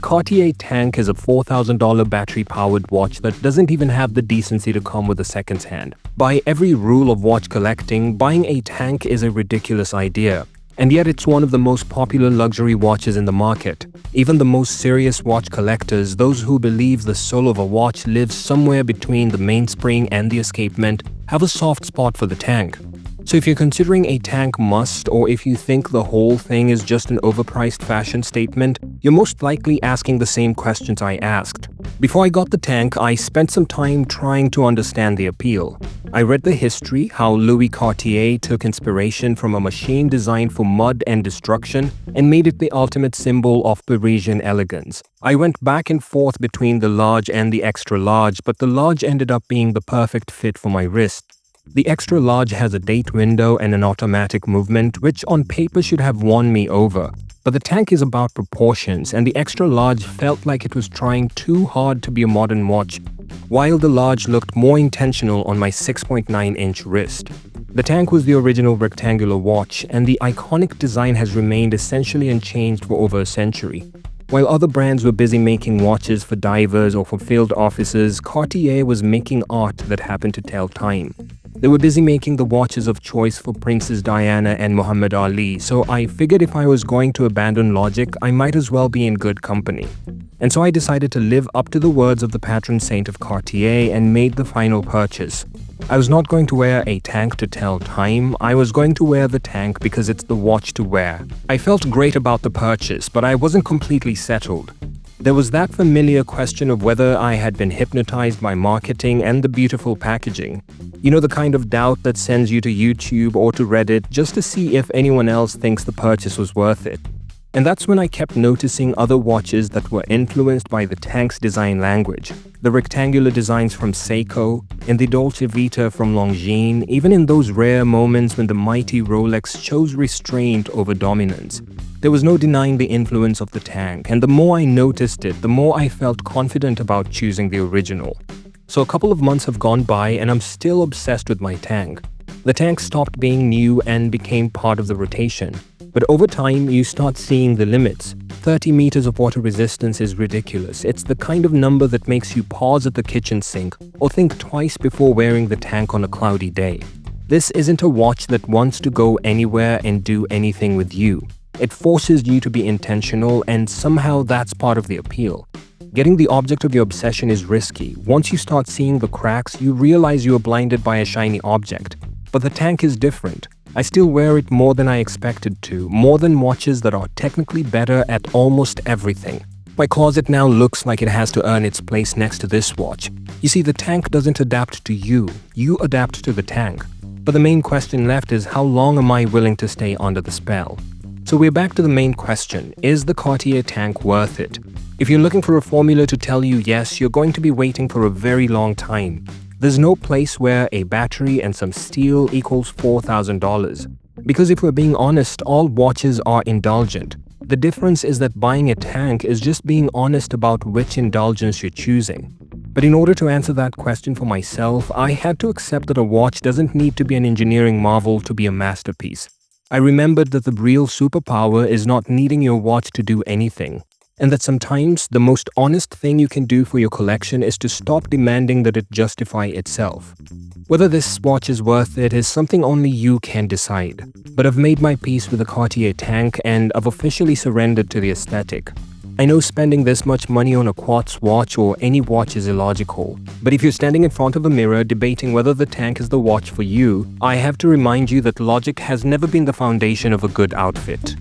The Cartier Tank is a $4,000 battery-powered watch that doesn't even have the decency to come with a second hand. By every rule of watch collecting, buying a Tank is a ridiculous idea. And yet it's one of the most popular luxury watches in the market. Even the most serious watch collectors, those who believe the soul of a watch lives somewhere between the mainspring and the escapement, have a soft spot for the Tank. So if you're considering a Tank Must, or if you think the whole thing is just an overpriced fashion statement, you're most likely asking the same questions I asked. Before I got the Tank, I spent some time trying to understand the appeal. I read the history, how Louis Cartier took inspiration from a machine designed for mud and destruction and made it the ultimate symbol of Parisian elegance. I went back and forth between the large and the extra large, but the large ended up being the perfect fit for my wrist. The extra large has a date window and an automatic movement, which on paper should have won me over. But the Tank is about proportions, and the extra large felt like it was trying too hard to be a modern watch, while the large looked more intentional on my 6.9-inch wrist. The Tank was the original rectangular watch, and the iconic design has remained essentially unchanged for over a century. While other brands were busy making watches for divers or for field officers, Cartier was making art that happened to tell time. They were busy making the watches of choice for Princess Diana and Muhammad Ali, so I figured if I was going to abandon logic, I might as well be in good company. And so I decided to live up to the words of the patron saint of Cartier and made the final purchase. I was not going to wear a Tank to tell time, I was going to wear the Tank because it's the watch to wear. I felt great about the purchase, but I wasn't completely settled. There was that familiar question of whether I had been hypnotized by marketing and the beautiful packaging. You know, the kind of doubt that sends you to YouTube or to Reddit just to see if anyone else thinks the purchase was worth it. And that's when I kept noticing other watches that were influenced by the Tank's design language. The rectangular designs from Seiko and the DolceVita from Longines, even in those rare moments when the mighty Rolex chose restraint over dominance. There was no denying the influence of the Tank, and the more I noticed it, the more I felt confident about choosing the original. So a couple of months have gone by and I'm still obsessed with my Tank. The Tank stopped being new and became part of the rotation. But over time, you start seeing the limits. 30 meters of water resistance is ridiculous. It's the kind of number that makes you pause at the kitchen sink or think twice before wearing the Tank on a cloudy day. This isn't a watch that wants to go anywhere and do anything with you. It forces you to be intentional, and somehow that's part of the appeal. Getting the object of your obsession is risky. Once you start seeing the cracks, you realize you are blinded by a shiny object. But the Tank is different. I still wear it more than I expected to, more than watches that are technically better at almost everything. My closet now looks like it has to earn its place next to this watch. You see, the Tank doesn't adapt to you, you adapt to the Tank. But the main question left is, how long am I willing to stay under the spell? So we're back to the main question, is the Cartier Tank worth it? If you're looking for a formula to tell you yes, you're going to be waiting for a very long time. There's no place where a battery and some steel equals $4,000. Because if we're being honest, all watches are indulgent. The difference is that buying a Tank is just being honest about which indulgence you're choosing. But in order to answer that question for myself, I had to accept that a watch doesn't need to be an engineering marvel to be a masterpiece. I remembered that the real superpower is not needing your watch to do anything, and that sometimes the most honest thing you can do for your collection is to stop demanding that it justify itself. Whether this watch is worth it is something only you can decide. But I've made my peace with the Cartier Tank and I've officially surrendered to the aesthetic. I know spending this much money on a Quartz watch or any watch is illogical, but if you're standing in front of a mirror debating whether the Tank is the watch for you, I have to remind you that logic has never been the foundation of a good outfit.